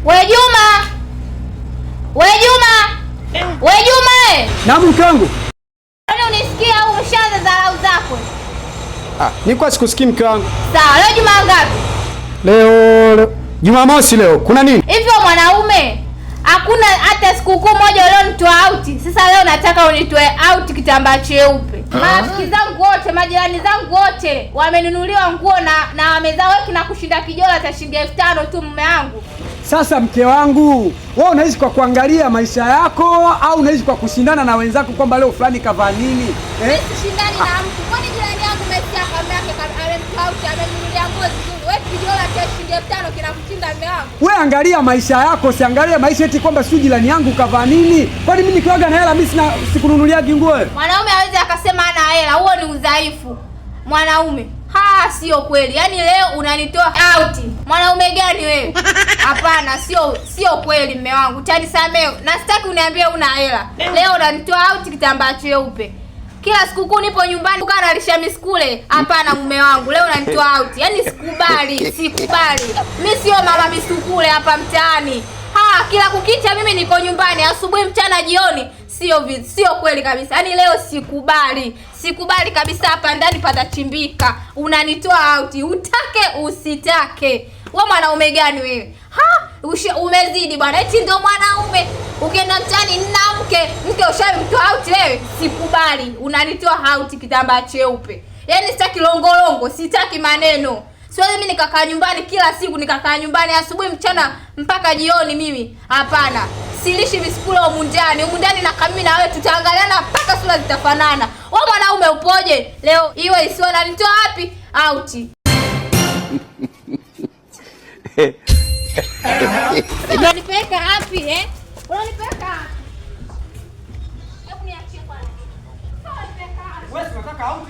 We Juma! We Juma! We Juma! Naam mke wangu. Kwani unisikia au umeshaanza dharau zako? Nilikuwa sikusikii mke wangu. Sawa, leo Juma ngapi? Leo Jumamosi leo. Kuna nini? Hivyo mwanaume, hakuna hata sikukuu moja ulionitoa out. Sasa leo nataka unitoe out kitambaa cheupe. Marafiki zangu wote, majirani zangu wote wamenunuliwa nguo na wamezaa weki na kushinda kijola cha shilingi 5,000 tu mume wangu. Sasa mke wangu, wewe unaishi kwa kuangalia maisha yako au unaishi kwa kushindana na wenzako kwamba leo fulani kavaa nini? Mimi sishindani na mtu. Kwani jirani yangu Messi kama yake amemtoa out, amenunulia nguo nzuri. Wewe kijola cha shilingi 5,000 kinakushinda mume wangu. Wewe angalia maisha yako, usiangalie maisha eti kwamba sio jirani yangu kavaa nini. Kwani mimi nikiwaga na hela mimi sikununulia nguo wewe? Mwanaume hawezi akasema ana hela, huo ni udhaifu. Mwanaume, sio kweli. Yaani leo unanitoa out. Mwanaume gani wewe? Hapana, sio kweli mume wangu. Utanisamee. Na sitaki uniambie una hela. Leo unanitoa out kitambaa cheupe. Kila sikukuu nipo nyumbani ukana alisha miskule. Hapana mume wangu, leo unanitoa out. Yaani sikubali. Mimi sio mama misukule hapa mtaani. Kila kukicha mimi niko nyumbani asubuhi, mchana, jioni. Sio kweli kabisa. Yaani leo sikubali kabisa, hapa ndani patachimbika. Unanitoa out, utake usitake. Wewe mwanaume gani wewe? Umezidi bwana. Eti ndio mwanaume. Ukienda mtaani na mke ushamtoa out wewe. Sikubali. Unanitoa out kitambaa cheupe. Yaani sitaki longolongo, sitaki maneno. Siwezi mimi nikakaa nyumbani kila siku, nikakaa nyumbani asubuhi, mchana mpaka jioni mimi. Hapana. Silishi visikule humu ndani na kamimi na wewe tutaangaliana mpaka sura zitafanana. Wewe mwanaume upoje? Leo iwe isiwe nalitoa wapi? Out. Unanipeleka wapi Unanipeleka wapi? Hebu niachie bwana. Wewe unataka out?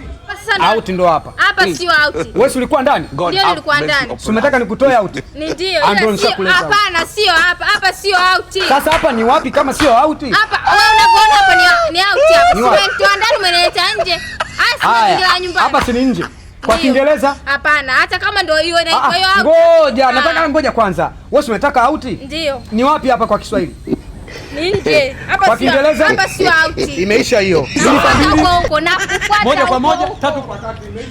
Out ndo hapa. Hapa sio out. Wewe ulikuwa ndani? Ndio nilikuwa ndani. Unataka nikutoe out? Ndio. Hapana, sio hapa. Hapa sio out. Sasa hapa ni wapi kama sio out? Hapa wewe unaona hapa ni out hapa. Sio ndani, umenileta nje. Haya, nyumbani. Hapa si nje. Kwa Kiingereza? Hapana, hata kama ndio hiyo inaitwa hiyo out. Ngoja kwanza. Wewe unataka out? Ndio. Ni wapi hapa kwa Kiswahili? Nje. Kwa Kiingereza? Hapa sio out. Imeisha hiyo. Huko na kufuata. Moja kwa moja, tatu kwa tatu imeisha.